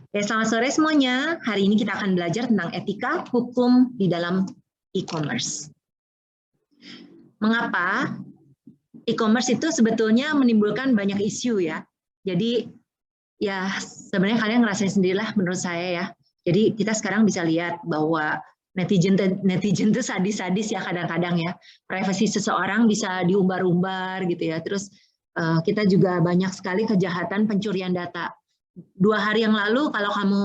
Selamat sore semuanya. Hari ini kita akan belajar tentang etika hukum di dalam e-commerce. Mengapa e-commerce itu sebetulnya menimbulkan banyak isu ya. Jadi ya sebenarnya kalian ngerasain sendirilah menurut saya ya. Jadi kita sekarang bisa lihat bahwa netizen itu sadis-sadis ya kadang-kadang ya. Privasi seseorang bisa diumbar-umbar gitu ya. Terus kita juga banyak sekali kejahatan pencurian data. 2 hari yang lalu kalau kamu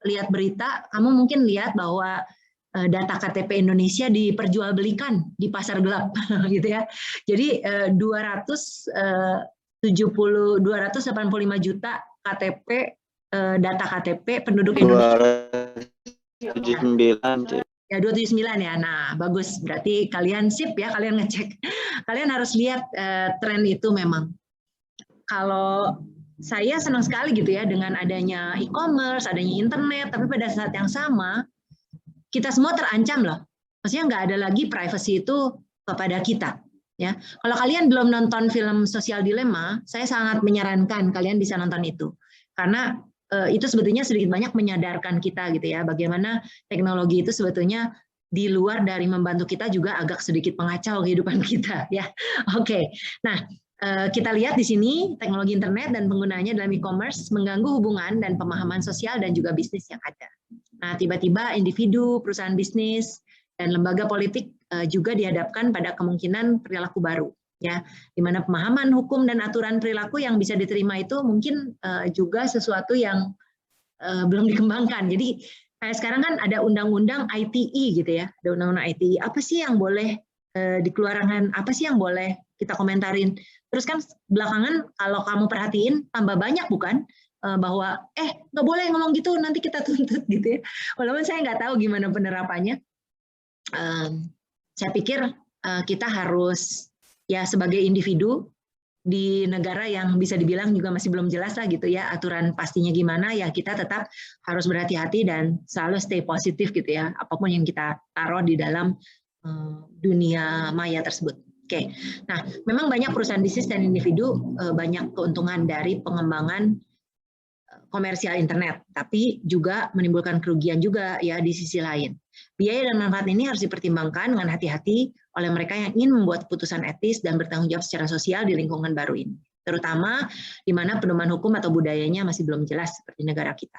lihat berita, kamu mungkin lihat bahwa data KTP Indonesia diperjualbelikan di pasar gelap gitu ya. Jadi 285 juta KTP, data KTP penduduk Indonesia. 279. Ya 279 ya. Nah, bagus. Berarti kalian sip ya, kalian ngecek. Kalian harus lihat tren itu memang. Kalau saya senang sekali gitu ya dengan adanya e-commerce, adanya internet, tapi pada saat yang sama kita semua terancam loh. Maksudnya nggak ada lagi privacy itu kepada kita. Ya, kalau kalian belum nonton film Social Dilemma, saya sangat menyarankan kalian bisa nonton itu, karena itu sebetulnya sedikit banyak menyadarkan kita gitu ya, bagaimana teknologi itu sebetulnya di luar dari membantu kita juga agak sedikit mengacau kehidupan kita ya. Oke, nah kita lihat di sini teknologi internet dan penggunanya dalam e-commerce mengganggu hubungan dan pemahaman sosial dan juga bisnis yang ada. Nah, tiba-tiba individu, perusahaan bisnis, dan lembaga politik juga dihadapkan pada kemungkinan perilaku baru, ya, di mana pemahaman hukum dan aturan perilaku yang bisa diterima itu mungkin juga sesuatu yang belum dikembangkan. Jadi kayak sekarang kan ada undang-undang ITE gitu ya, ada undang-undang ITE. Apa sih yang boleh dikeluarkan? Apa sih yang boleh kita komentarin? Terus kan belakangan kalau kamu perhatiin tambah banyak bukan bahwa nggak boleh ngomong gitu nanti kita tuntut gitu ya. Walaupun saya nggak tahu gimana penerapannya. Saya pikir kita harus ya sebagai individu di negara yang bisa dibilang juga masih belum jelas lah gitu ya aturan pastinya gimana, ya kita tetap harus berhati-hati dan selalu stay positif gitu ya apapun yang kita taruh di dalam dunia maya tersebut. Oke, nah memang banyak perusahaan bisnis dan individu banyak keuntungan dari pengembangan komersial internet, tapi juga menimbulkan kerugian juga ya di sisi lain. Biaya dan manfaat ini harus dipertimbangkan dengan hati-hati oleh mereka yang ingin membuat putusan etis dan bertanggung jawab secara sosial di lingkungan baru ini, terutama di mana pedoman hukum atau budayanya masih belum jelas seperti negara kita.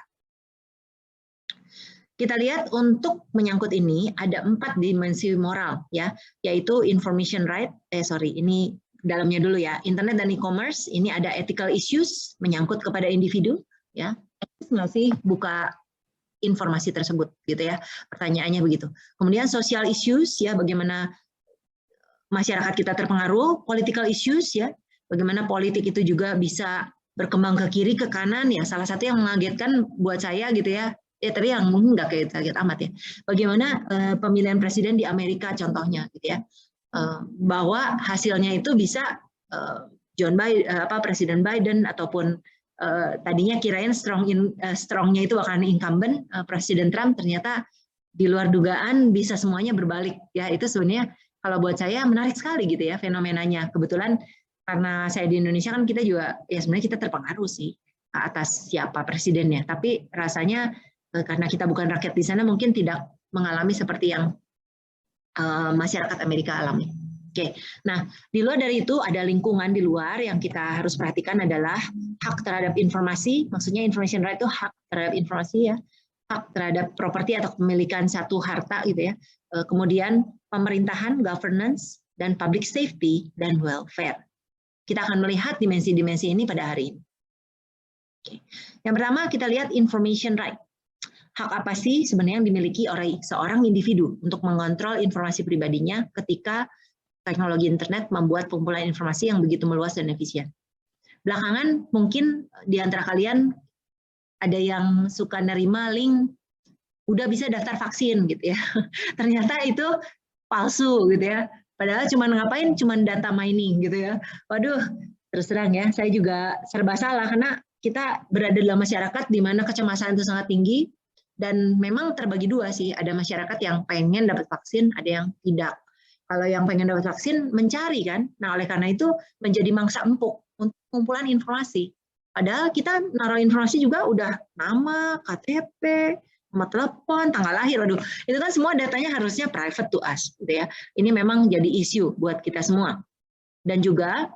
Kita lihat untuk menyangkut ini ada 4 dimensi moral ya, yaitu information right, ini dalamnya dulu ya, internet dan e-commerce, ini ada ethical issues menyangkut kepada individu ya, etis nggak sih buka informasi tersebut gitu ya, pertanyaannya begitu. Kemudian social issues ya, bagaimana masyarakat kita terpengaruh, political issues ya, bagaimana politik itu juga bisa berkembang ke kiri ke kanan ya. Salah satu yang mengagetkan buat saya gitu ya, tapi yang mungkin nggak kaget amat ya, bagaimana pemilihan presiden di Amerika contohnya gitu ya, bahwa hasilnya itu bisa Presiden Biden ataupun tadinya kirain strongnya itu akan incumbent Presiden Trump, ternyata di luar dugaan bisa semuanya berbalik ya. Itu sebenarnya kalau buat saya menarik sekali gitu ya fenomenanya. Kebetulan karena saya di Indonesia kan kita juga ya sebenarnya kita terpengaruh sih atas siapa presidennya, tapi rasanya karena kita bukan rakyat di sana mungkin tidak mengalami seperti yang masyarakat Amerika alami. Oke, nah di luar dari itu ada lingkungan di luar yang kita harus perhatikan adalah hak terhadap informasi, maksudnya information right itu hak terhadap informasi ya, hak terhadap properti atau kepemilikan satu harta gitu ya, kemudian pemerintahan, governance, dan public safety dan welfare. Kita akan melihat dimensi-dimensi ini pada hari ini. Oke. Yang pertama kita lihat information right. Hak apa sih sebenarnya yang dimiliki oleh seorang individu untuk mengontrol informasi pribadinya ketika teknologi internet membuat pengumpulan informasi yang begitu meluas dan efisien. Belakangan mungkin di antara kalian ada yang suka nerima link udah bisa daftar vaksin gitu ya. Ternyata itu palsu gitu ya. Padahal cuma ngapain? Cuma data mining gitu ya. Waduh, terus terang ya, saya juga serba salah karena kita berada dalam masyarakat di mana kecemasan itu sangat tinggi dan memang terbagi dua sih. Ada masyarakat yang pengen dapat vaksin, ada yang tidak. Kalau yang pengen dapat vaksin mencari kan. Nah, oleh karena itu menjadi mangsa empuk untuk pengumpulan informasi. Padahal kita naruh informasi juga udah nama, KTP, nomor telepon, tanggal lahir. Waduh, itu kan semua datanya harusnya private to us, gitu ya. Ini memang jadi isu buat kita semua. Dan juga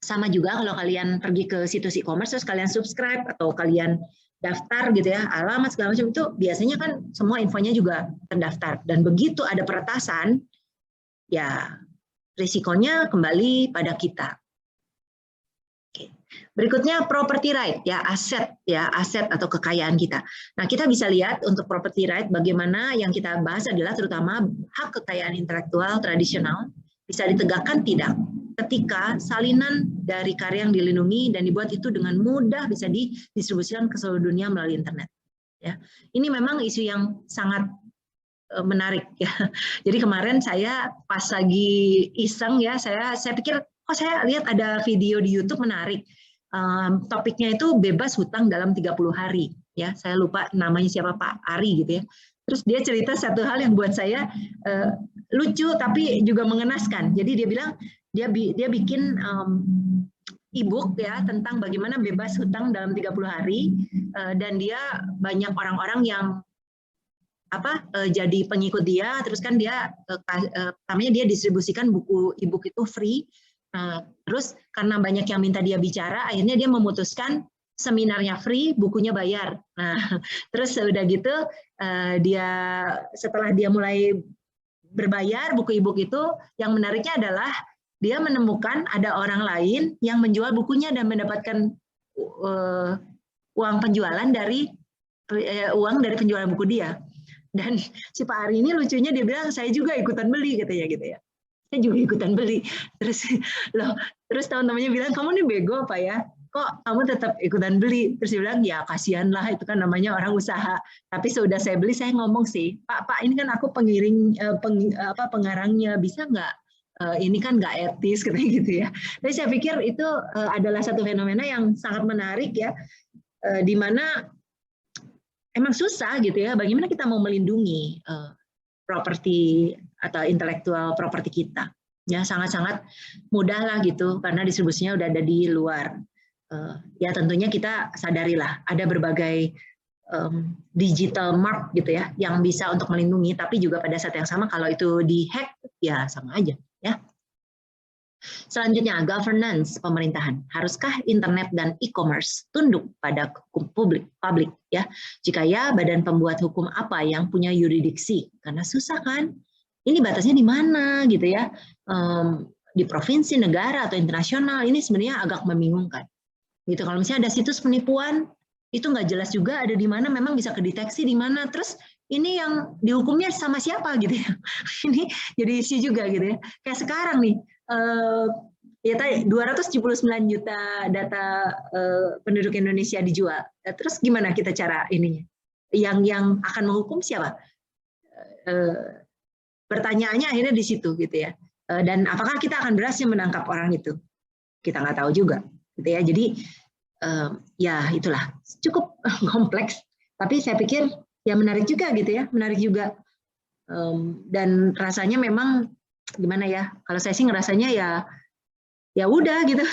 sama juga kalau kalian pergi ke situs e-commerce terus kalian subscribe atau kalian daftar gitu ya, alamat segala macam itu biasanya kan semua infonya juga terdaftar. Dan begitu ada peretasan, ya risikonya kembali pada kita. Oke. Berikutnya property right, ya aset atau kekayaan kita. Nah, kita bisa lihat untuk property right bagaimana yang kita bahas adalah terutama hak kekayaan intelektual tradisional bisa ditegakkan tidak ketika salinan dari karya yang dilindungi dan dibuat itu dengan mudah bisa didistribusikan ke seluruh dunia melalui internet. Ya, ini memang isu yang sangat menarik ya. Jadi kemarin saya pas lagi iseng ya, saya pikir saya lihat ada video di YouTube menarik. Topiknya itu bebas hutang dalam 30 hari. Ya, saya lupa namanya siapa, Pak Ari gitu ya. Terus dia cerita satu hal yang buat saya lucu tapi juga mengenaskan. Jadi dia bilang dia bikin e-book ya tentang bagaimana bebas hutang dalam 30 hari dan dia banyak orang-orang yang jadi pengikut dia, terus kan dia pertamanya dia distribusikan buku e-book itu free. Terus karena banyak yang minta dia bicara, akhirnya dia memutuskan seminarnya free, bukunya bayar. Nah, terus udah gitu dia setelah dia mulai berbayar buku e-book itu, yang menariknya adalah dia menemukan ada orang lain yang menjual bukunya dan mendapatkan uang penjualan dari penjualan buku dia. Dan si Pak Ari ini lucunya dia bilang saya juga ikutan beli katanya gitu ya. Saya juga ikutan beli. Terus teman-temannya bilang kamu nih bego apa ya? Kok kamu tetap ikutan beli? Terus dia bilang ya kasihan lah itu kan namanya orang usaha. Tapi sudah saya beli saya ngomong sih, Pak ini kan aku pengiring pengarangnya bisa nggak? Ini kan nggak etis katanya gitu ya. Tapi saya pikir itu adalah satu fenomena yang sangat menarik ya, di mana emang susah gitu ya. Bagaimana kita mau melindungi properti atau intelektual properti kita? Ya sangat-sangat mudah lah gitu, karena distribusinya udah ada di luar. Ya tentunya kita sadarilah ada berbagai digital mark gitu ya yang bisa untuk melindungi, tapi juga pada saat yang sama kalau itu dihack ya sama aja ya. Selanjutnya governance pemerintahan. Haruskah internet dan e-commerce tunduk pada hukum publik ya? Jika ya, badan pembuat hukum apa yang punya yurisdiksi? Karena susah kan? Ini batasnya di mana gitu ya? Di provinsi, negara atau internasional, ini sebenarnya agak membingungkan. Gitu. Kalau misalnya ada situs penipuan, itu nggak jelas juga ada di mana, memang bisa kedeteksi di mana. Terus ini yang dihukumnya sama siapa gitu ya? Ini jadi isu juga gitu ya. Kayak sekarang nih, ya tadi 279 juta data penduduk Indonesia dijual. Terus gimana kita cara ininya? Yang akan menghukum siapa? Pertanyaannya akhirnya di situ gitu ya. Dan apakah kita akan berhasil menangkap orang itu? Kita nggak tahu juga gitu ya. Jadi ya itulah cukup kompleks. Tapi saya pikir ya menarik juga gitu ya, menarik juga. Dan rasanya memang gimana ya? Kalau saya sih ngerasanya ya udah gitu.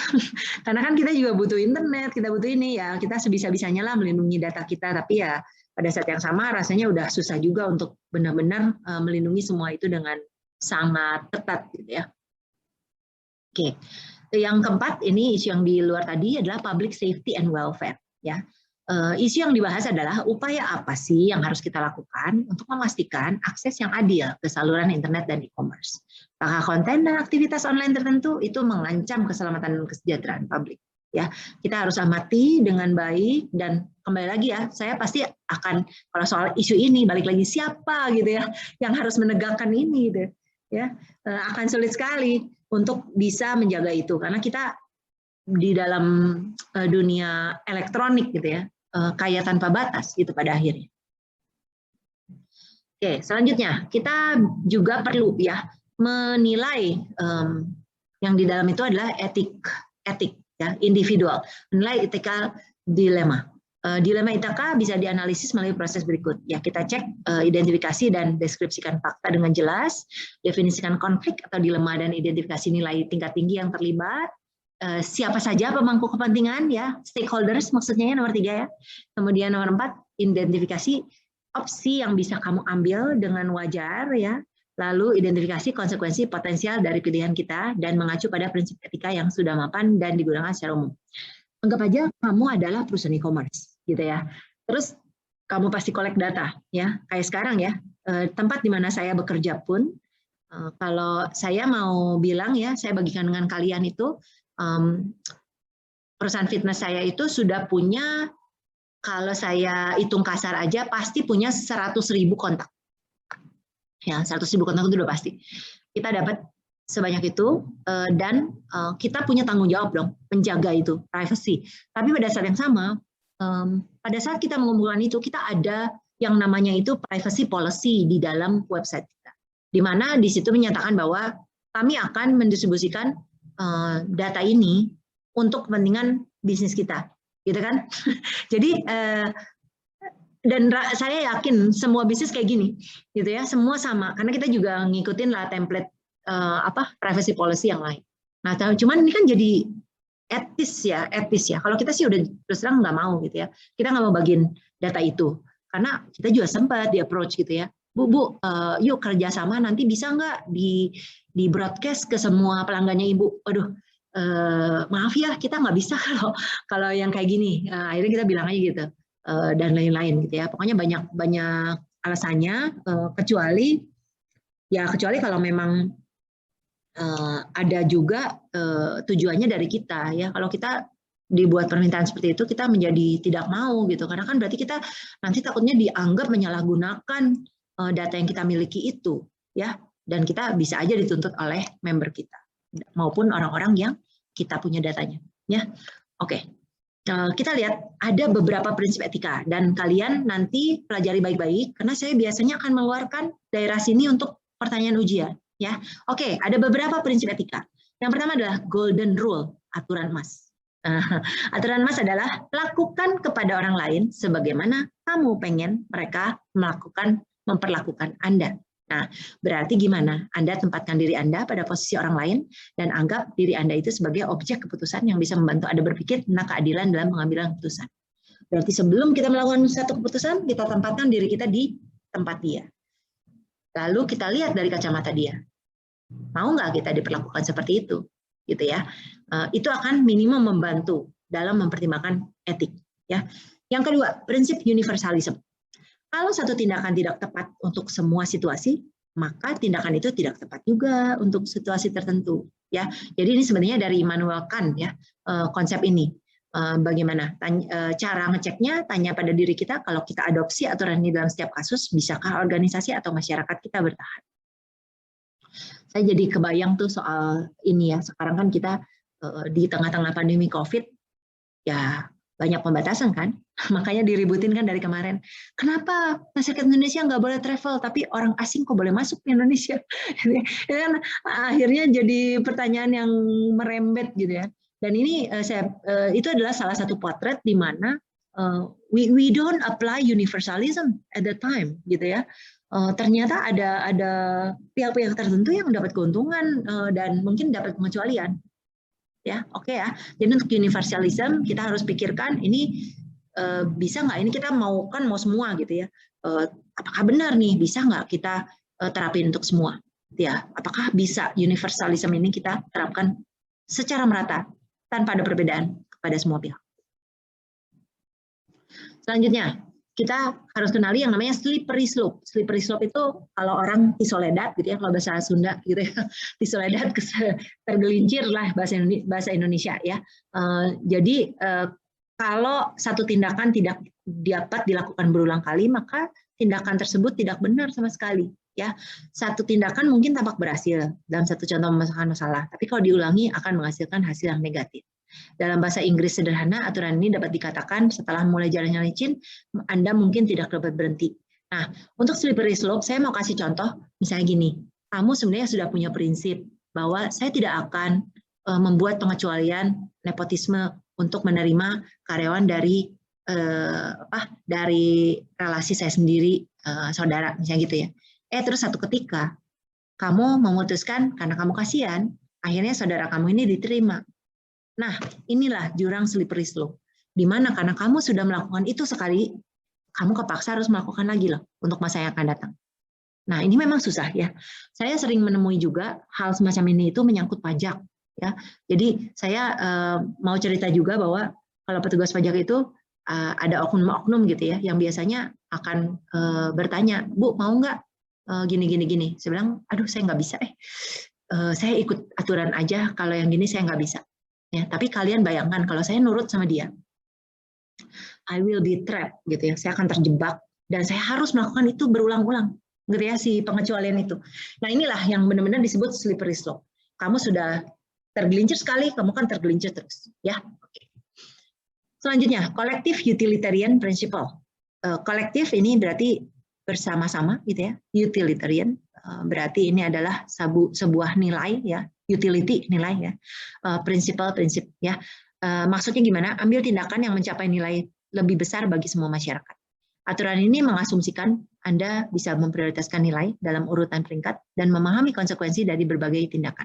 Karena kan kita juga butuh internet, kita butuh ini ya, kita sebisa-bisanya lah melindungi data kita. Tapi ya pada saat yang sama rasanya udah susah juga untuk benar-benar melindungi semua itu dengan sangat ketat gitu ya. Oke. Yang keempat, ini isu yang di luar tadi adalah public safety and welfare. Ya, isu yang dibahas adalah upaya apa sih yang harus kita lakukan untuk memastikan akses yang adil ke saluran internet dan e-commerce. Apakah konten dan aktivitas online tertentu itu mengancam keselamatan dan kesejahteraan publik. Ya, kita harus amati dengan baik dan kembali lagi ya, saya pasti akan kalau soal isu ini balik lagi siapa gitu ya yang harus menegakkan ini gitu ya, akan sulit sekali untuk bisa menjaga itu karena kita di dalam dunia elektronik gitu ya, kaya tanpa batas gitu pada akhirnya. Oke, selanjutnya kita juga perlu ya menilai yang di dalam itu adalah etik ya, individual, menilai ethical dilema. Dilema ITK bisa dianalisis melalui proses berikut. Ya, kita cek identifikasi dan deskripsikan fakta dengan jelas, definisikan konflik atau dilema dan identifikasi nilai tingkat tinggi yang terlibat, siapa saja pemangku kepentingan ya, stakeholders maksudnya ya, nomor 3 ya. Kemudian nomor 4, identifikasi opsi yang bisa kamu ambil dengan wajar ya. Lalu identifikasi konsekuensi potensial dari pilihan kita dan mengacu pada prinsip etika yang sudah mapan dan digunakan secara umum. Anggap aja kamu adalah perusahaan e-commerce gitu ya. Terus kamu pasti collect data ya. Kayak sekarang ya, tempat di mana saya bekerja pun, kalau saya mau bilang ya, saya bagikan dengan kalian itu, perusahaan fitness saya itu sudah punya, kalau saya hitung kasar aja, pasti punya 100.000 kontak. Ya, 100.000 kontak itu udah pasti. Kita dapat sebanyak itu, dan kita punya tanggung jawab dong, menjaga itu, privacy. Tapi pada saat yang sama, pada saat kita mengumpulkan itu, kita ada yang namanya itu privacy policy di dalam website kita. Di mana di situ menyatakan bahwa kami akan mendistribusikan data ini untuk kepentingan bisnis kita, gitu kan? Jadi dan saya yakin semua bisnis kayak gini, gitu ya, semua sama, karena kita juga ngikutin lah template privacy policy yang lain. Nah, cuman ini kan jadi etis ya. Kalau kita sih udah terus terang nggak mau gitu ya, kita nggak mau bagiin data itu, karena kita juga sempat di approach gitu ya, Bu, yuk kerjasama nanti bisa nggak di broadcast ke semua pelanggannya Ibu. Aduh, maaf ya, kita nggak bisa kalau yang kayak gini. Akhirnya kita bilang aja gitu. Dan lain-lain gitu ya. Pokoknya banyak alasannya, kecuali kalau memang ada juga tujuannya dari kita ya. Kalau kita dibuat permintaan seperti itu, kita menjadi tidak mau gitu, karena kan berarti kita nanti takutnya dianggap menyalahgunakan data yang kita miliki itu ya, dan kita bisa aja dituntut oleh member kita maupun orang-orang yang kita punya datanya ya. Oke. Kita lihat ada beberapa prinsip etika dan kalian nanti pelajari baik-baik karena saya biasanya akan mengeluarkan daerah sini untuk pertanyaan ujian ya. Oke, ada beberapa prinsip etika. Yang pertama adalah golden rule, aturan emas. Aturan emas adalah lakukan kepada orang lain sebagaimana kamu pengen mereka memperlakukan Anda. Nah, berarti gimana? Anda tempatkan diri Anda pada posisi orang lain dan anggap diri Anda itu sebagai objek keputusan yang bisa membantu Anda berpikir tentang keadilan dalam pengambilan keputusan. Berarti sebelum kita melakukan satu keputusan, kita tempatkan diri kita di tempat dia. Lalu kita lihat dari kacamata dia. Mau nggak kita diperlakukan seperti itu? Gitu ya. Itu akan minimum membantu dalam mempertimbangkan etik. Ya. Yang kedua, prinsip universalism. Kalau satu tindakan tidak tepat untuk semua situasi, maka tindakan itu tidak tepat juga untuk situasi tertentu. Ya, jadi ini sebenarnya dari Immanuel Kant ya, konsep ini. Bagaimana cara ngeceknya? Tanya pada diri kita, kalau kita adopsi aturan ini dalam setiap kasus, bisakah organisasi atau masyarakat kita bertahan? Saya jadi kebayang tuh soal ini ya. Sekarang kan kita di tengah-tengah pandemi COVID, ya banyak pembatasan kan, makanya diributin kan dari kemarin. Kenapa masyarakat Indonesia nggak boleh travel, tapi orang asing kok boleh masuk ke Indonesia? Dan akhirnya jadi pertanyaan yang merembet gitu ya. Dan ini itu adalah salah satu potret di mana we don't apply universalism at the time gitu ya. Ternyata ada pihak-pihak tertentu yang dapat keuntungan dan mungkin dapat pengecualian. Ya, oke ya. Jadi untuk universalism kita harus pikirkan ini bisa nggak, ini kita mau semua gitu ya. Apakah benar nih bisa nggak kita terapin untuk semua? Ya, apakah bisa universalism ini kita terapkan secara merata tanpa ada perbedaan kepada semua pihak? Selanjutnya, kita harus kenali yang namanya slippery slope. Slippery slope itu kalau orang Soledad gitu ya, kalau bahasa Sunda gitu ya, Soledad tergelincir lah bahasa Indonesia ya. Jadi kalau satu tindakan tidak dapat dilakukan berulang kali, maka tindakan tersebut tidak benar sama sekali ya. Satu tindakan mungkin tampak berhasil dalam satu contoh memecahkan masalah, tapi kalau diulangi akan menghasilkan hasil yang negatif. Dalam bahasa Inggris sederhana, aturan ini dapat dikatakan setelah mulai jalannya licin, Anda mungkin tidak dapat berhenti. Nah, untuk slippery slope, saya mau kasih contoh, misalnya gini, kamu sebenarnya sudah punya prinsip bahwa saya tidak akan membuat pengecualian nepotisme untuk menerima karyawan dari relasi saya sendiri, saudara, misalnya gitu ya. Terus satu ketika, kamu memutuskan karena kamu kasihan, akhirnya saudara kamu ini diterima. Nah, inilah jurang slippery slope. Di mana karena kamu sudah melakukan itu sekali, kamu kepaksa harus melakukan lagi loh untuk masa yang akan datang. Nah, ini memang susah ya. Saya sering menemui juga hal semacam ini itu menyangkut pajak ya. Jadi saya mau cerita juga bahwa kalau petugas pajak itu ada oknum-oknum gitu ya yang biasanya akan bertanya, "Bu, mau nggak gini. Saya bilang, aduh saya nggak bisa saya ikut aturan aja, kalau yang gini saya nggak bisa. Ya, tapi kalian bayangkan kalau saya nurut sama dia, I will be trapped gitu ya, saya akan terjebak dan saya harus melakukan itu berulang-ulang, gitu ya si pengecualian itu. Nah inilah yang benar-benar disebut slippery slope. Kamu sudah tergelincir sekali, kamu kan tergelincir terus, ya. Oke. Selanjutnya, collective utilitarian principle. Kolektif ini berarti bersama-sama, gitu ya. Utilitarian berarti ini adalah sebuah nilai, ya. Utility nilai, ya. Prinsip ya. Maksudnya gimana? Ambil tindakan yang mencapai nilai lebih besar bagi semua masyarakat. Aturan ini mengasumsikan Anda bisa memprioritaskan nilai dalam urutan peringkat dan memahami konsekuensi dari berbagai tindakan.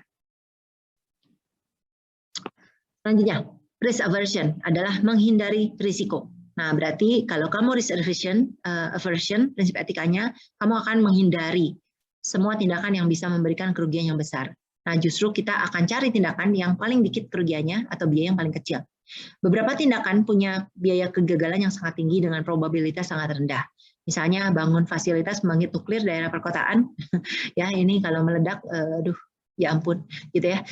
Selanjutnya, risk aversion adalah menghindari risiko. Nah, berarti kalau kamu risk aversion, prinsip etikanya, kamu akan menghindari semua tindakan yang bisa memberikan kerugian yang besar. Nah, justru kita akan cari tindakan yang paling dikit kerugiannya atau biaya yang paling kecil. Beberapa tindakan punya biaya kegagalan yang sangat tinggi dengan probabilitas sangat rendah. Misalnya bangun fasilitas pembangkit nuklir daerah perkotaan, ya ini kalau meledak, aduh, ya ampun, gitu ya.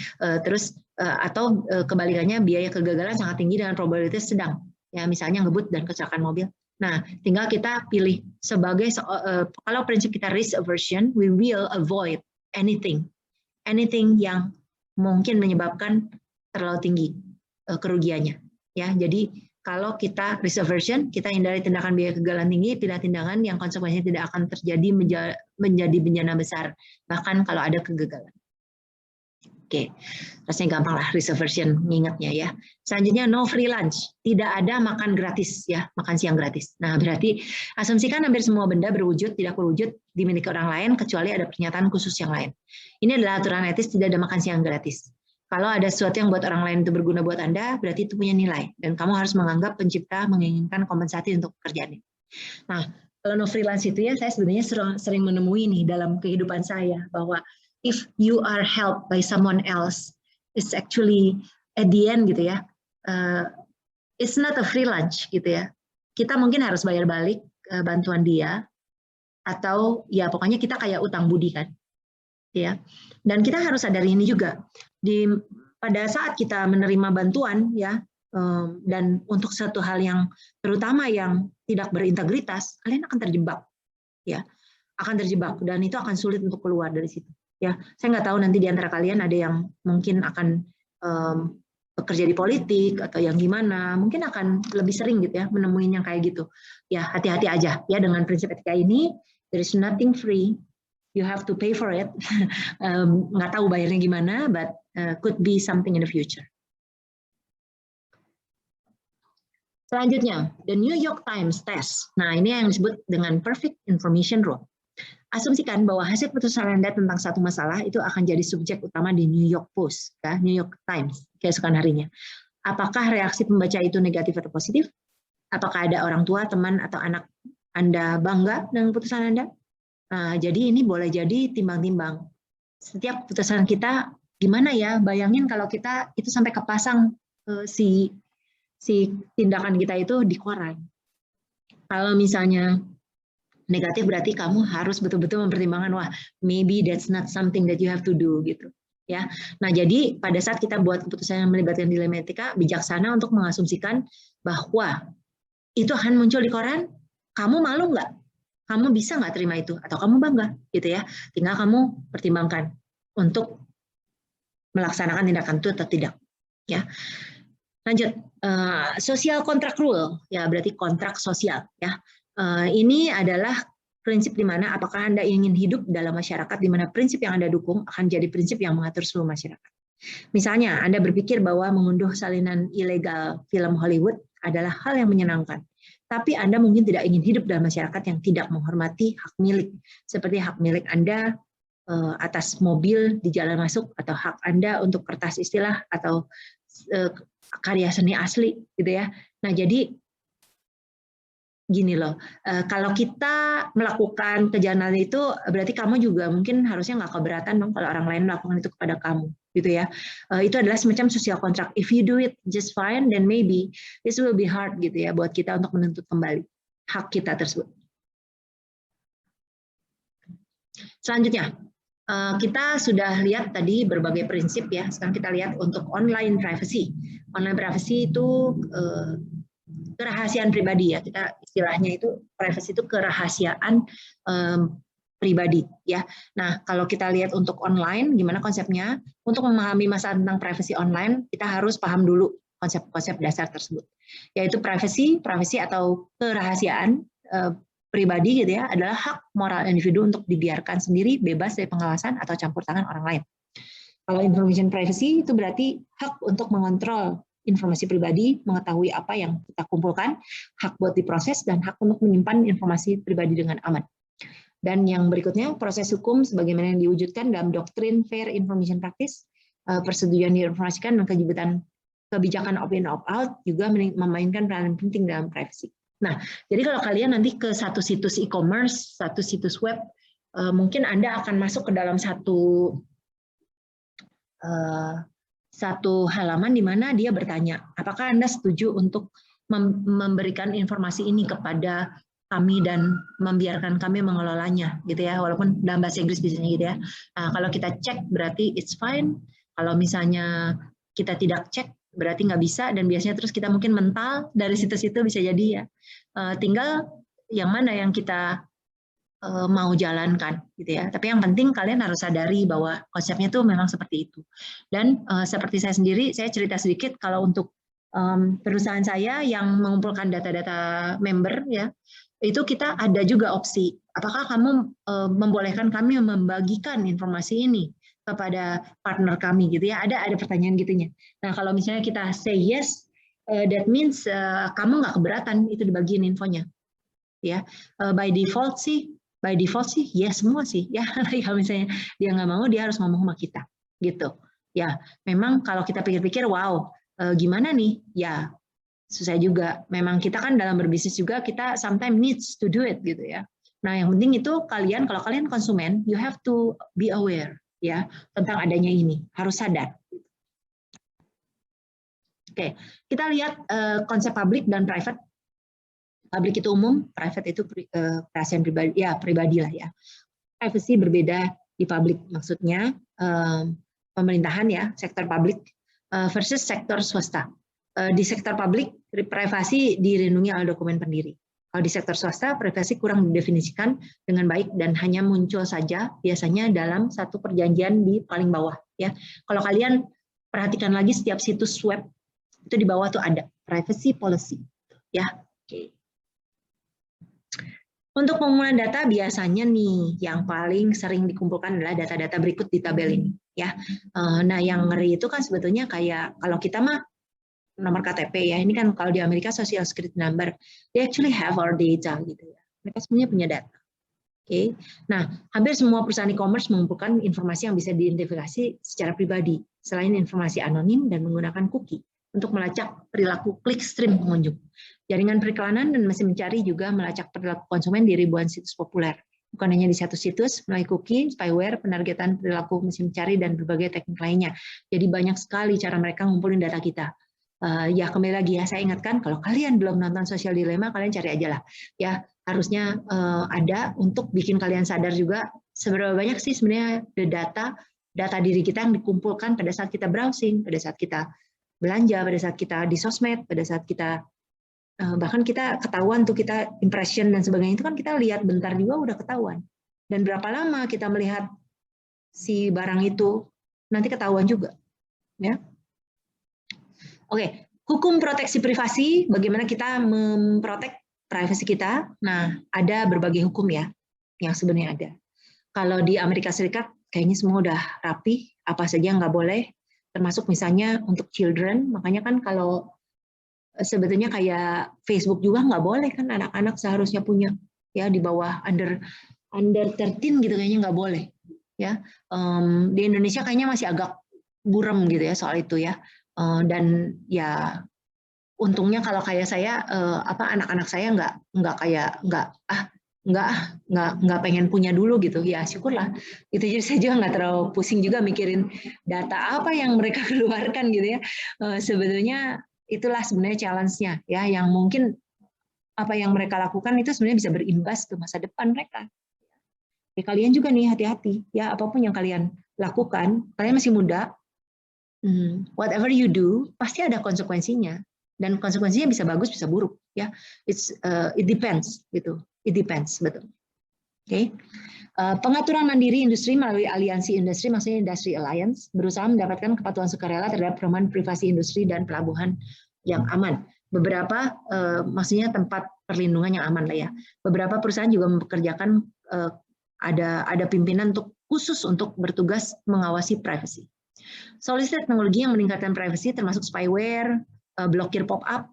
Terus atau kebalikannya biaya kegagalan sangat tinggi dengan probabilitas sedang, ya misalnya ngebut dan kecelakaan mobil. Nah, tinggal kita pilih sebagai kalau prinsip kita risk aversion, we will avoid anything yang mungkin menyebabkan terlalu tinggi kerugiannya, ya. Jadi kalau kita risk aversion, kita hindari tindakan biaya kegagalan tinggi, tindakan yang konsekuensinya tidak akan terjadi menjadi bencana besar, bahkan kalau ada kegagalan. Oke, rasanya gampang lah risk aversion ngingetnya ya. Selanjutnya no free lunch, tidak ada makan gratis ya, makan siang gratis. Nah berarti asumsikan hampir semua benda berwujud, tidak berwujud dimiliki orang lain kecuali ada pernyataan khusus yang lain. Ini adalah aturan etis, tidak ada makan siang gratis. Kalau ada sesuatu yang buat orang lain itu berguna buat Anda, berarti itu punya nilai dan kamu harus menganggap pencipta menginginkan kompensasi untuk pekerjaannya. Nah kalau no free lunch itu ya saya sebenarnya sering menemui nih dalam kehidupan saya bahwa if you are helped by someone else, it's actually at the end gitu ya, it's not a free lunch gitu ya. Kita mungkin harus bayar balik bantuan dia, atau ya pokoknya kita kayak utang budi kan, ya. Dan kita harus sadari ini juga, pada saat kita menerima bantuan ya, dan untuk satu hal yang terutama yang tidak berintegritas, kalian akan terjebak, ya, akan terjebak dan itu akan sulit untuk keluar dari situ. Ya, saya nggak tahu nanti di antara kalian ada yang mungkin akan bekerja di politik atau yang gimana, mungkin akan lebih sering gitu ya menemuin yang kayak gitu. Ya hati-hati aja ya dengan prinsip etika ini. There is nothing free, you have to pay for it. Nggak tahu bayarnya gimana, but could be something in the future. Selanjutnya, the New York Times test. Nah ini yang disebut dengan perfect information rule. Asumsikan bahwa hasil putusan Anda tentang satu masalah itu akan jadi subjek utama di New York Post, ya, New York Times, keesokan harinya. Apakah reaksi pembaca itu negatif atau positif? Apakah ada orang tua, teman, atau anak Anda bangga dengan putusan Anda? Nah, jadi ini boleh jadi timbang-timbang. Setiap putusan kita, gimana ya, bayangin kalau kita itu sampai kepasang si tindakan kita itu di koran. Kalau misalnya negatif berarti kamu harus betul-betul mempertimbangkan, wah maybe that's not something that you have to do gitu ya. Nah jadi pada saat kita buat keputusan yang melibatkan dilema etika, bijaksana untuk mengasumsikan bahwa itu akan muncul di koran, kamu malu nggak? Kamu bisa nggak terima itu? Atau kamu bangga gitu ya? Tinggal kamu pertimbangkan untuk melaksanakan tindakan itu atau tidak ya. Lanjut, social contract rule ya, berarti kontrak sosial ya. Ini adalah prinsip di mana apakah Anda ingin hidup dalam masyarakat di mana prinsip yang Anda dukung akan jadi prinsip yang mengatur seluruh masyarakat. Misalnya, Anda berpikir bahwa mengunduh salinan ilegal film Hollywood adalah hal yang menyenangkan, tapi Anda mungkin tidak ingin hidup dalam masyarakat yang tidak menghormati hak milik, seperti hak milik Anda atas mobil di jalan masuk, atau hak Anda untuk kertas istilah, atau karya seni asli gitu ya. Nah jadi gini loh, kalau kita melakukan kejahatan itu berarti kamu juga mungkin harusnya nggak keberatan dong kalau orang lain melakukan itu kepada kamu, gitu ya. Itu adalah semacam social contract. If you do it just fine, then maybe this will be hard gitu ya buat kita untuk menuntut kembali hak kita tersebut. Selanjutnya, kita sudah lihat tadi berbagai prinsip ya. Sekarang kita lihat untuk online privacy. Online privacy itu kerahasiaan pribadi ya, kita istilahnya itu privacy itu kerahasiaan pribadi ya. Nah kalau kita lihat untuk online gimana konsepnya, untuk memahami masalah tentang privacy online kita harus paham dulu konsep-konsep dasar tersebut, yaitu privacy atau kerahasiaan pribadi gitu ya adalah hak moral individu untuk dibiarkan sendiri bebas dari pengawasan atau campur tangan orang lain. Kalau information privacy itu berarti hak untuk mengontrol informasi pribadi, mengetahui apa yang kita kumpulkan, hak buat diproses, dan hak untuk menyimpan informasi pribadi dengan aman. Dan yang berikutnya, proses hukum sebagaimana yang diwujudkan dalam doktrin Fair Information Practice, persetujuan diinformasikan dan kebijakan opt-in opt-out juga memainkan peranan penting dalam privacy. Nah, jadi kalau kalian nanti ke satu situs e-commerce, satu situs web, mungkin Anda akan masuk ke dalam satu halaman di mana dia bertanya, apakah Anda setuju untuk memberikan informasi ini kepada kami dan membiarkan kami mengelolanya, gitu ya, walaupun dalam bahasa Inggris biasanya gitu ya. Nah, kalau kita cek berarti it's fine, kalau misalnya kita tidak cek berarti nggak bisa, dan biasanya terus kita mungkin mental dari situs itu bisa jadi ya. Tinggal yang mana yang kita mau jalankan gitu ya. Tapi yang penting kalian harus sadari bahwa konsepnya tuh memang seperti itu. Dan seperti saya sendiri, saya cerita sedikit kalau untuk perusahaan saya yang mengumpulkan data-data member ya, itu kita ada juga opsi. Apakah kamu membolehkan kami membagikan informasi ini kepada partner kami gitu ya? Ada pertanyaan gitunya. Nah kalau misalnya kita say yes, that means kamu nggak keberatan itu dibagiin infonya. Ya, by default sih ya semua sih ya. Kalau misalnya dia nggak mau, dia harus ngomong sama kita gitu ya. Memang kalau kita pikir-pikir wow gimana nih ya, susah juga. Memang kita kan dalam berbisnis juga kita sometimes needs to do it gitu ya. Nah yang penting itu kalian, kalau kalian konsumen, you have to be aware ya tentang adanya ini, harus sadar. Oke, kita lihat konsep public dan private. Public itu umum, private itu kerahasiaan pribadi, ya pribadi lah ya. Privacy berbeda di public, maksudnya pemerintahan ya, sektor publik versus sektor swasta. Di sektor publik, privasi dilindungi oleh dokumen pendiri. Kalau di sektor swasta, privasi kurang didefinisikan dengan baik dan hanya muncul saja biasanya dalam satu perjanjian di paling bawah. Ya, kalau kalian perhatikan lagi setiap situs web itu di bawah tuh ada privacy policy. Ya, oke. Untuk pengumpulan data biasanya nih yang paling sering dikumpulkan adalah data-data berikut di tabel ini ya. Nah yang ngeri itu kan sebetulnya kayak kalau kita mah nomor KTP ya, ini kan kalau di Amerika Social Security Number, they actually have our data gitu ya. Mereka sebenarnya punya data. Oke. Nah, hampir semua perusahaan e-commerce mengumpulkan informasi yang bisa diidentifikasi secara pribadi selain informasi anonim dan menggunakan cookie untuk melacak perilaku clickstream pengunjung. Jaringan periklanan dan mesin mencari juga melacak perilaku konsumen di ribuan situs populer. Bukan hanya di satu situs, melalui cookie, spyware, penargetan perilaku mesin mencari, dan berbagai teknik lainnya. Jadi banyak sekali cara mereka ngumpulin data kita. Ya kembali lagi ya, saya ingatkan kalau kalian belum nonton Social Dilemma, kalian cari aja lah. Ya harusnya ada untuk bikin kalian sadar juga seberapa banyak sih sebenarnya data diri kita yang dikumpulkan pada saat kita browsing, pada saat kita belanja, pada saat kita di sosmed, pada saat kita bahkan kita ketahuan tuh kita impression dan sebagainya itu kan kita lihat bentar juga udah ketahuan. Dan berapa lama kita melihat si barang itu nanti ketahuan juga. Ya. Oke, hukum proteksi privasi, bagaimana kita memprotek privasi kita. Nah, ada berbagai hukum ya yang sebenarnya ada. Kalau di Amerika Serikat kayaknya semua udah rapi, apa saja nggak boleh, termasuk misalnya untuk children. Makanya kan kalau sebetulnya kayak Facebook juga nggak boleh kan anak-anak seharusnya punya ya di bawah under 13 gitu kayaknya nggak boleh ya. Di Indonesia kayaknya masih agak buram gitu ya soal itu ya. Dan ya untungnya kalau kayak saya anak-anak saya nggak pengen punya dulu gitu, ya syukurlah itu. Jadi saya juga nggak terlalu pusing juga mikirin data apa yang mereka keluarkan gitu ya. Sebetulnya itulah sebenarnya challenge-nya ya, yang mungkin apa yang mereka lakukan itu sebenarnya bisa berimbas ke masa depan mereka. Ya, kalian juga nih hati-hati ya, apapun yang kalian lakukan, kalian masih muda, whatever you do pasti ada konsekuensinya, dan konsekuensinya bisa bagus bisa buruk ya. It depends gitu, it depends, betul. Oke. Pengaturan mandiri industri melalui aliansi industri, maksudnya Industry Alliance, berusaha mendapatkan kepatuhan sukarela terhadap perumahan privasi industri dan pelabuhan yang aman. Beberapa maksudnya tempat perlindungan yang aman lah ya. Beberapa perusahaan juga mempekerjakan ada pimpinan khusus untuk bertugas mengawasi privacy. Solusi teknologi yang meningkatkan privacy termasuk spyware, blokir pop-up,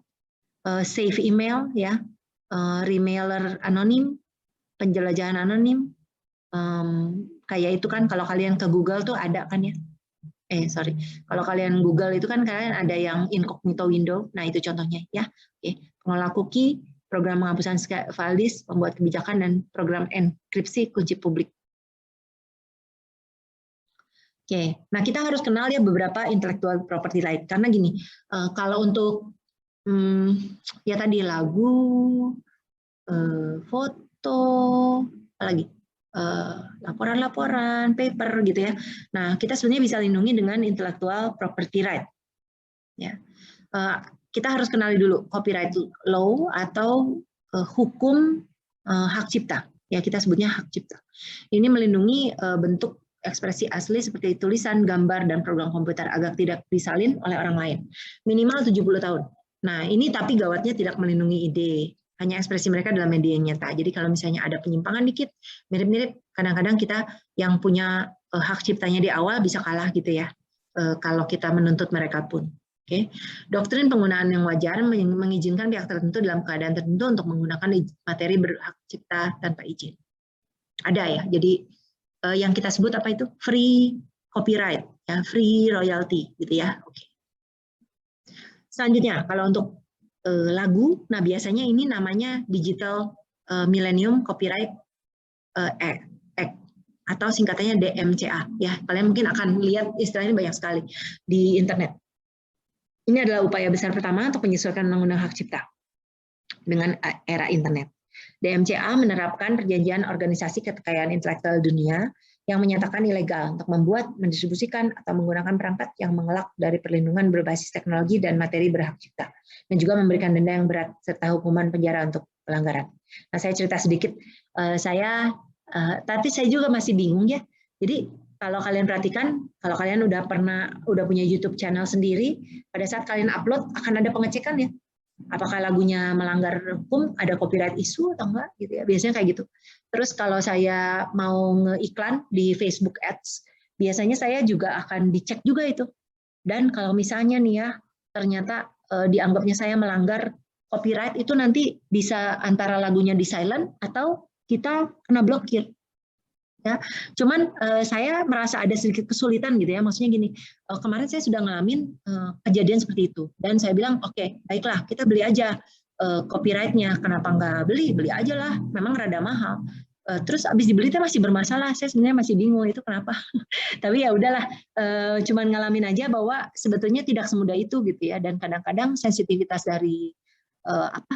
save email ya, remailer anonim, penjelajahan anonim, kayak itu kan kalau kalian ke Google tuh ada kan ya. Kalau kalian Google itu kan kalian ada yang incognito window. Nah, itu contohnya ya. Oke, pengelola cookie, program penghapusan file disk, pembuat kebijakan, dan program enkripsi kunci publik. Oke, nah kita harus kenal ya beberapa intellectual property right, karena gini, kalau untuk ya tadi lagu, foto, apalagi laporan-laporan, paper gitu ya. Nah, kita sebenarnya bisa lindungi dengan intellectual property right. Ya, kita harus kenali dulu copyright law atau hukum hak cipta. Ya, kita sebutnya hak cipta. Ini melindungi bentuk ekspresi asli seperti tulisan, gambar, dan program komputer agar tidak disalin oleh orang lain. Minimal 70 tahun. Nah, ini tapi gawatnya tidak melindungi ide, hanya ekspresi mereka dalam media nyata. Jadi kalau misalnya ada penyimpangan dikit, mirip-mirip, kadang-kadang kita yang punya hak ciptanya di awal bisa kalah gitu ya, kalau kita menuntut mereka pun. Oke. Doktrin penggunaan yang wajar mengizinkan pihak tertentu dalam keadaan tertentu untuk menggunakan materi berhak cipta tanpa izin. Ada ya, jadi yang kita sebut apa itu? Free copyright, ya, free royalty gitu ya. Oke. Selanjutnya, kalau untuk lagu, nah biasanya ini namanya Digital Millennium Copyright Act atau singkatannya DMCA. Ya, kalian mungkin akan lihat istilah ini banyak sekali di internet. Ini adalah upaya besar pertama untuk menyesuaikan undang-undang hak cipta dengan era internet. DMCA menerapkan perjanjian organisasi kekayaan intelektual dunia yang menyatakan ilegal untuk membuat, mendistribusikan, atau menggunakan perangkat yang mengelak dari perlindungan berbasis teknologi dan materi berhak cipta, dan juga memberikan denda yang berat serta hukuman penjara untuk pelanggaran. Nah, saya cerita sedikit, tapi saya juga masih bingung ya. Jadi kalau kalian perhatikan, kalau kalian udah punya YouTube channel sendiri, pada saat kalian upload akan ada pengecekan ya. Apakah lagunya melanggar hukum, ada copyright issue atau enggak gitu ya, biasanya kayak gitu. Terus kalau saya mau ngeiklan di Facebook Ads, biasanya saya juga akan dicek juga itu. Dan kalau misalnya nih ya, ternyata dianggapnya saya melanggar copyright, itu nanti bisa antara lagunya di silent atau kita kena blokir. Ya, cuman saya merasa ada sedikit kesulitan gitu ya, maksudnya gini, kemarin saya sudah ngalamin kejadian seperti itu, dan saya bilang oke, baiklah kita beli aja copyrightnya, kenapa nggak beli aja lah, memang rada mahal. Terus abis dibeli itu masih bermasalah, saya sebenarnya masih bingung itu kenapa. Tapi ya udahlah, cuman ngalamin aja bahwa sebetulnya tidak semudah itu gitu ya, dan kadang-kadang sensitivitas dari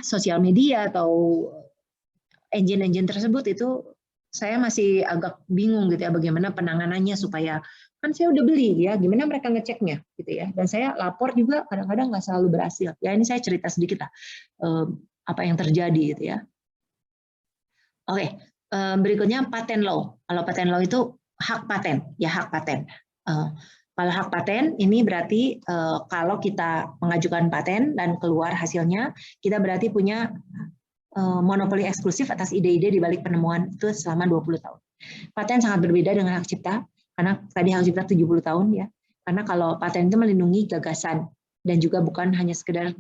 sosial media atau engine-engine tersebut itu saya masih agak bingung gitu ya, bagaimana penanganannya supaya, kan saya udah beli ya, gimana mereka ngeceknya gitu ya, dan saya lapor juga kadang-kadang nggak selalu berhasil ya. Ini saya cerita sedikit lah apa yang terjadi gitu ya. Oke, berikutnya patent law. Kalau patent law itu hak paten ya, hak paten. Kalau hak paten ini berarti kalau kita mengajukan paten dan keluar hasilnya, kita berarti punya monopoli eksklusif atas ide-ide di balik penemuan itu selama 20 tahun. Paten sangat berbeda dengan hak cipta, karena tadi hak cipta 70 tahun ya. Karena kalau paten itu melindungi gagasan dan juga bukan hanya sekedar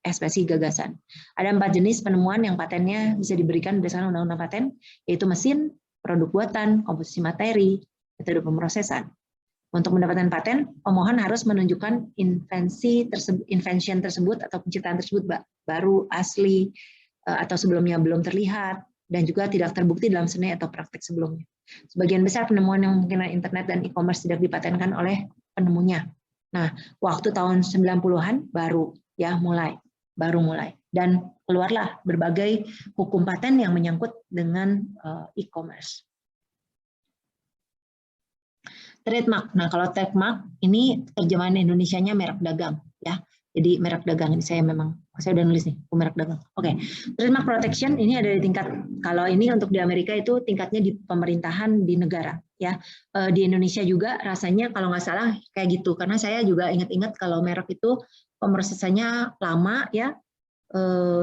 ekspresi gagasan. Ada 4 jenis penemuan yang patennya bisa diberikan berdasarkan undang-undang paten, yaitu mesin, produk buatan, komposisi materi, metode pemrosesan. Untuk mendapatkan paten, pemohon harus menunjukkan invention tersebut atau penciptaan tersebut baru, asli, atau sebelumnya belum terlihat, dan juga tidak terbukti dalam seni atau praktek sebelumnya. Sebagian besar penemuan yang mungkin internet dan e-commerce tidak dipatenkan oleh penemunya. Nah, waktu tahun 90-an baru mulai. Dan keluarlah berbagai hukum paten yang menyangkut dengan e-commerce. Trademark. Nah, kalau trademark ini terjemahan Indonesianya merek dagang, ya. Jadi merek dagang ini saya udah nulis nih, merek dagang. Oke. Trademark protection ini ada di tingkat, kalau ini untuk di Amerika itu tingkatnya di pemerintahan di negara, ya. Di Indonesia juga rasanya kalau nggak salah kayak gitu, karena saya juga ingat-ingat kalau merek itu pemrosesannya lama, ya.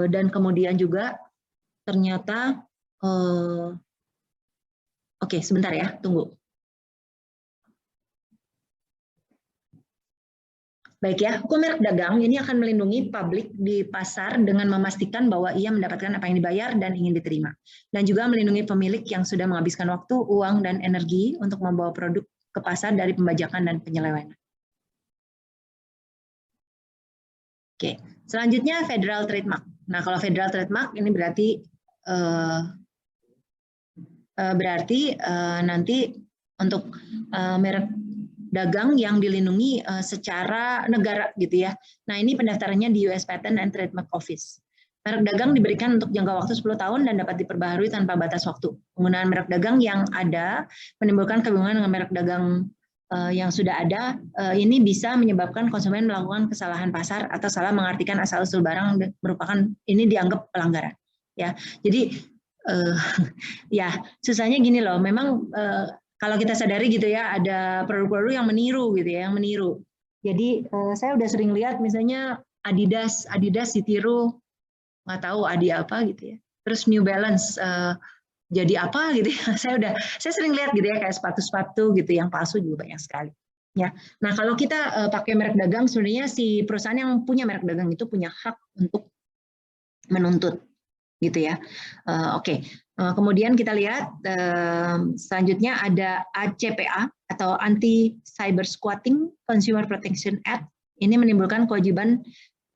Dan kemudian juga ternyata, oke, sebentar ya, tunggu. Baik ya, hukum merek dagang ini akan melindungi publik di pasar dengan memastikan bahwa ia mendapatkan apa yang dibayar dan ingin diterima. Dan juga melindungi pemilik yang sudah menghabiskan waktu, uang, dan energi untuk membawa produk ke pasar dari pembajakan dan penyelewengan. Oke, selanjutnya federal trademark. Nah, kalau federal trademark ini berarti nanti untuk merek dagang yang dilindungi secara negara gitu ya. Nah, ini pendaftarannya di US Patent and Trademark Office. Merek dagang diberikan untuk jangka waktu 10 tahun dan dapat diperbaharui tanpa batas waktu. Penggunaan merek dagang yang ada menimbulkan kebingungan dengan merek dagang yang sudah ada. Ini bisa menyebabkan konsumen melakukan kesalahan pasar atau salah mengartikan asal-usul barang merupakan ini dianggap pelanggaran. Ya, jadi ya susahnya gini loh. Memang kalau kita sadari gitu ya, ada produk-produk yang meniru gitu ya, yang meniru. Jadi saya udah sering lihat misalnya Adidas ditiru, nggak tahu Adi apa gitu ya. Terus New Balance jadi apa gitu ya. Saya sering lihat gitu ya, kayak sepatu-sepatu gitu yang palsu juga banyak sekali. Ya. Nah, kalau kita pakai merek dagang, sebenarnya si perusahaan yang punya merek dagang itu punya hak untuk menuntut gitu ya. Oke. Kemudian kita lihat selanjutnya ada ACPA atau Anti Cyber Squatting Consumer Protection Act. Ini menimbulkan kewajiban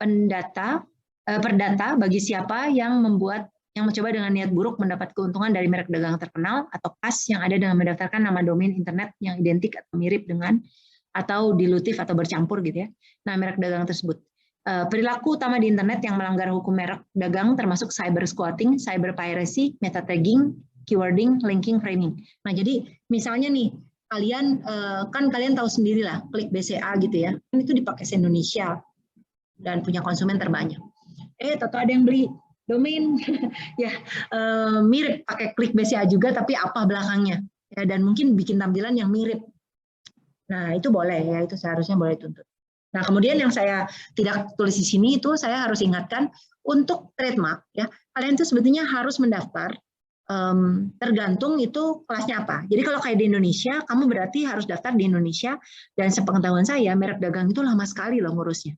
perdata bagi siapa yang mencoba dengan niat buruk mendapat keuntungan dari merek dagang terkenal atau khas yang ada dengan mendaftarkan nama domain internet yang identik atau mirip dengan atau dilutif atau bercampur gitu ya. Nah, merek dagang tersebut. Perilaku utama di internet yang melanggar hukum merek dagang termasuk cyber squatting, cyber piracy, meta tagging, keywording, linking, framing. Nah, jadi misalnya nih kalian kalian tahu sendiri lah, klik BCA gitu ya, itu dipakai di Indonesia dan punya konsumen terbanyak. Atau ada yang beli domain ya mirip pakai klik BCA juga, tapi apa belakangnya ya, dan mungkin bikin tampilan yang mirip. Nah, itu boleh ya, itu seharusnya boleh tuntut. Nah, kemudian yang saya tidak tulis di sini itu saya harus ingatkan untuk trademark ya, kalian itu sebetulnya harus mendaftar tergantung itu kelasnya apa. Jadi kalau kayak di Indonesia, kamu berarti harus daftar di Indonesia, dan sepengetahuan saya merek dagang itu lama sekali loh ngurusnya.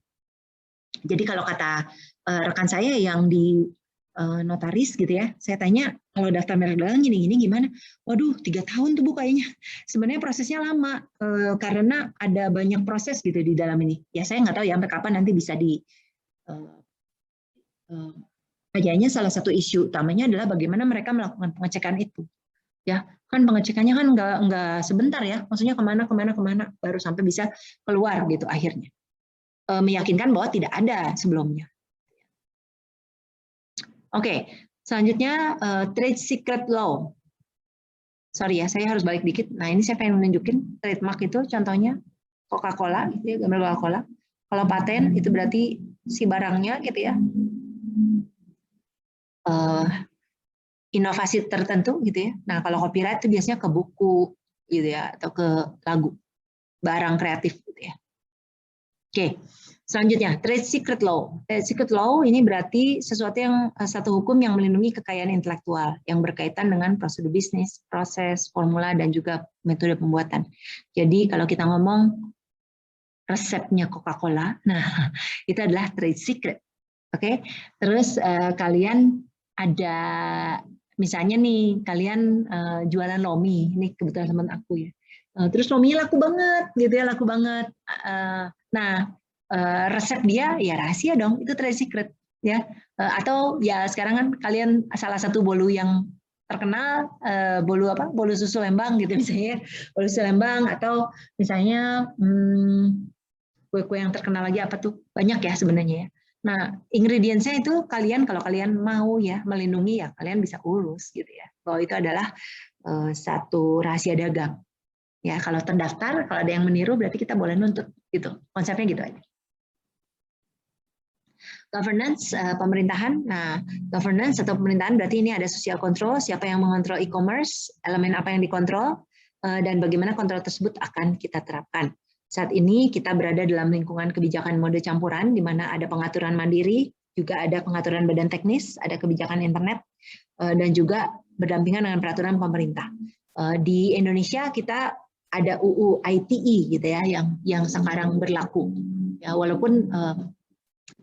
Jadi kalau kata rekan saya yang di notaris gitu ya, saya tanya kalau daftar merek dagang gini-gini gimana? Waduh, 3 tahun tuh Bu kayaknya. Sebenarnya prosesnya lama karena ada banyak proses gitu di dalam ini. Ya saya nggak tahu ya sampai kapan nanti bisa di kayaknya salah satu isu utamanya adalah bagaimana mereka melakukan pengecekan itu. Ya, kan pengecekannya kan nggak sebentar ya, maksudnya kemana baru sampai bisa keluar gitu akhirnya. Meyakinkan bahwa tidak ada sebelumnya. Oke, selanjutnya trade secret law. Sorry ya, saya harus balik dikit. Nah, ini saya pengen menunjukin trademark itu contohnya Coca-Cola, gitu ya, gambar Coca-Cola. Kalau paten itu berarti si barangnya gitu ya. Inovasi tertentu gitu ya. Nah, kalau copyright itu biasanya ke buku gitu ya, atau ke lagu, barang kreatif gitu ya. Oke. Selanjutnya, trade secret law. Trade secret law ini berarti satu hukum yang melindungi kekayaan intelektual yang berkaitan dengan prosedur bisnis, proses, formula, dan juga metode pembuatan. Jadi kalau kita ngomong resepnya Coca-Cola, nah itu adalah trade secret. Oke. Terus kalian ada misalnya nih kalian jualan lomi, ini kebetulan teman aku ya. Terus nominya laku banget, gitu ya, laku banget. Nah, resep dia ya rahasia dong, itu trade secret, ya. Atau ya sekarang kan kalian salah satu bolu yang terkenal, bolu apa? Bolu susu Lembang gitu misalnya, bolu susu Lembang, atau misalnya kue-kue yang terkenal lagi apa tuh, banyak ya sebenarnya ya. Nah, ingredients-nya itu kalian kalau kalian mau ya melindungi ya kalian bisa urus gitu ya. Bahwa itu adalah satu rahasia dagang. Ya, kalau terdaftar, kalau ada yang meniru berarti kita boleh nuntut gitu. Konsepnya gitu aja. Governance pemerintahan. Nah, governance atau pemerintahan berarti ini ada social control, siapa yang mengontrol e-commerce, elemen apa yang dikontrol, dan bagaimana kontrol tersebut akan kita terapkan. Saat ini kita berada dalam lingkungan kebijakan mode campuran, di mana ada pengaturan mandiri, juga ada pengaturan badan teknis, ada kebijakan internet, dan juga berdampingan dengan peraturan pemerintah. Di Indonesia kita ada UU ITE gitu ya, yang sekarang berlaku. Ya, walaupun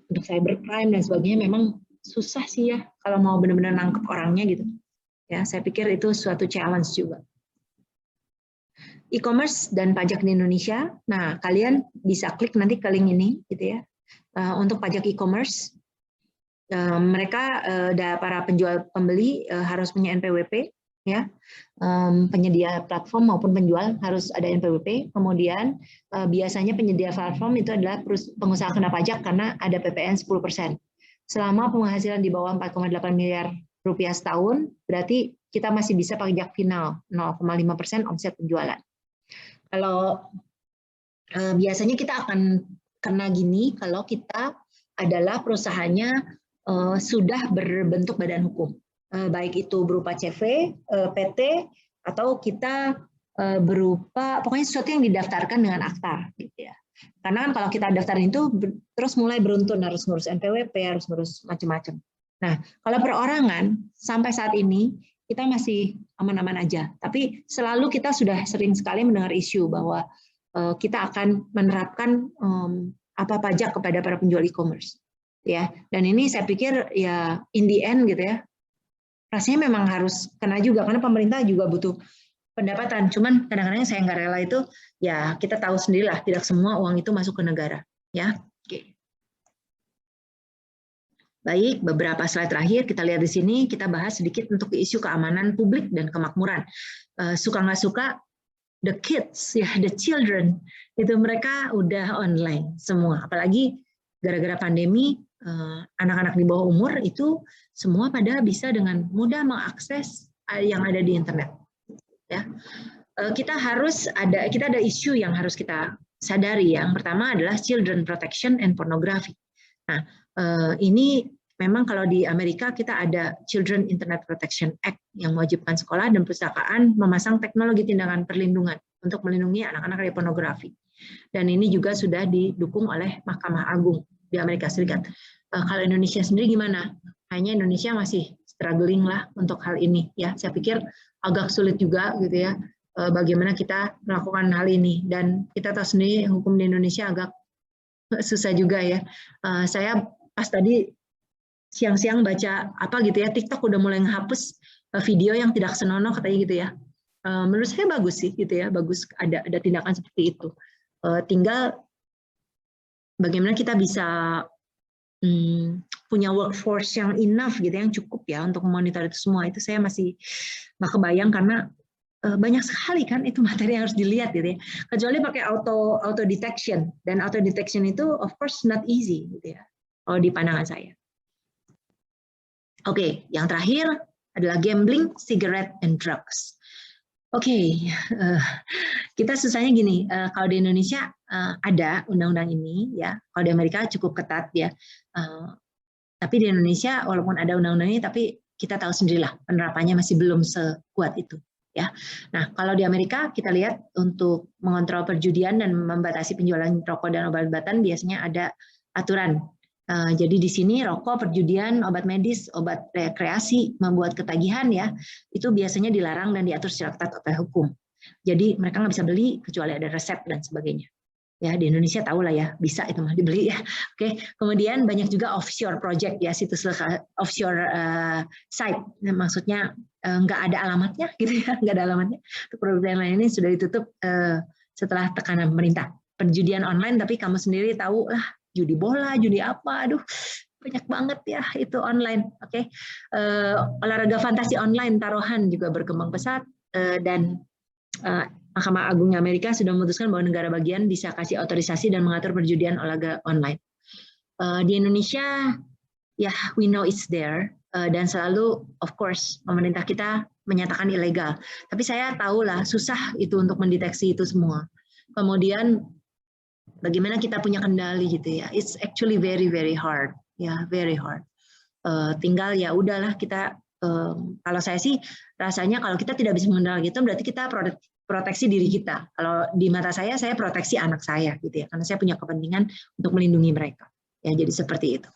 untuk cybercrime dan sebagainya memang susah sih ya kalau mau benar-benar nangkep orangnya gitu. Ya, saya pikir itu suatu challenge juga. E-commerce dan pajak di Indonesia. Nah, kalian bisa klik nanti ke link ini gitu ya. Untuk pajak e-commerce, mereka para penjual pembeli harus punya NPWP ya. Penyedia platform maupun penjual harus ada NPWP. Kemudian biasanya penyedia platform itu adalah pengusaha kena pajak karena ada PPN 10%. Selama penghasilan di bawah 4,8 miliar rupiah setahun, berarti kita masih bisa pajak final 0,5% omset penjualan. Kalau biasanya kita akan kena gini kalau kita adalah perusahaannya sudah berbentuk badan hukum. Baik itu berupa CV, PT, atau kita berupa pokoknya sesuatu yang didaftarkan dengan akta, gitu ya. Karena kan kalau kita daftarin itu terus mulai beruntun harus ngurus NPWP, harus ngurus macam-macam. Nah, kalau perorangan sampai saat ini kita masih aman-aman aja. Tapi selalu kita sudah sering sekali mendengar isu bahwa kita akan menerapkan apa pajak kepada para penjual e-commerce, ya. Dan ini saya pikir ya in the end gitu ya. Rasanya memang harus kena juga karena pemerintah juga butuh pendapatan. Cuman kadang-kadang saya nggak rela itu, ya kita tahu sendirilah tidak semua uang itu masuk ke negara, ya. Oke. Baik, beberapa slide terakhir kita lihat di sini, kita bahas sedikit untuk isu keamanan publik dan kemakmuran. Suka nggak suka, the kids, ya, the children, itu mereka udah online semua. Apalagi gara-gara pandemi, anak-anak di bawah umur itu semua pada bisa dengan mudah mengakses yang ada di internet. Ya, kita ada isu yang harus kita sadari. Yang pertama adalah children protection and pornography. Nah, ini memang kalau di Amerika kita ada Children Internet Protection Act yang mewajibkan sekolah dan perpustakaan memasang teknologi tindakan perlindungan untuk melindungi anak-anak dari pornografi. Dan ini juga sudah didukung oleh Mahkamah Agung di Amerika Serikat. Kalau Indonesia sendiri gimana? Hanya Indonesia masih struggling lah untuk hal ini. Ya, saya pikir agak sulit juga gitu ya. Bagaimana kita melakukan hal ini, dan kita tahu sendiri hukum di Indonesia agak susah juga ya. Saya pas tadi siang-siang baca apa gitu ya, TikTok udah mulai menghapus video yang tidak senonoh katanya gitu ya. Menurut saya bagus sih gitu ya, bagus ada tindakan seperti itu. Tinggal bagaimana kita bisa punya workforce yang enough gitu, yang cukup ya untuk memonitor itu semua. Itu saya masih nggak kebayang karena banyak sekali kan itu materi yang harus dilihat gitu ya. Kecuali pakai auto detection, dan auto detection itu of course not easy gitu ya kalau di pandangan saya. Oke, yang terakhir adalah gambling, cigarette, and drugs. Oke, kita susahnya gini, kalau di Indonesia ada undang-undang ini ya, kalau di Amerika cukup ketat ya. Tapi di Indonesia walaupun ada undang-undang ini, tapi kita tahu sendirilah penerapannya masih belum sekuat itu. Ya, nah kalau di Amerika kita lihat untuk mengontrol perjudian dan membatasi penjualan rokok dan obat-obatan biasanya ada aturan. Jadi di sini rokok, perjudian, obat medis, obat rekreasi, membuat ketagihan ya, itu biasanya dilarang dan diatur secara ketat oleh hukum. Jadi mereka nggak bisa beli kecuali ada resep dan sebagainya. Ya, di Indonesia tahu lah ya, bisa itu mah dibeli ya. Oke, kemudian banyak juga offshore project ya, situs offshore site. Nah, maksudnya nggak ada alamatnya gitu ya, nggak ada alamatnya. Untuk produk yang lain ini sudah ditutup setelah tekanan pemerintah. Perjudian online, tapi kamu sendiri tahu lah, judi bola, judi apa, aduh banyak banget ya itu online. Oke, olahraga fantasi online, taruhan juga berkembang pesat dan Mahkamah Agung Amerika sudah memutuskan bahwa negara bagian bisa kasih otorisasi dan mengatur perjudian olahraga online. Di Indonesia, ya we know it's there, dan selalu, of course, pemerintah kita menyatakan ilegal. Tapi saya tahu lah, susah itu untuk mendeteksi itu semua. Kemudian, bagaimana kita punya kendali gitu ya? It's actually very very hard, ya very hard. Tinggal ya udahlah kita. Kalau saya sih rasanya kalau kita tidak bisa mengenal gitu, berarti kita proteksi diri kita. Kalau di mata saya proteksi anak saya gitu ya, karena saya punya kepentingan untuk melindungi mereka. Ya, jadi seperti itu.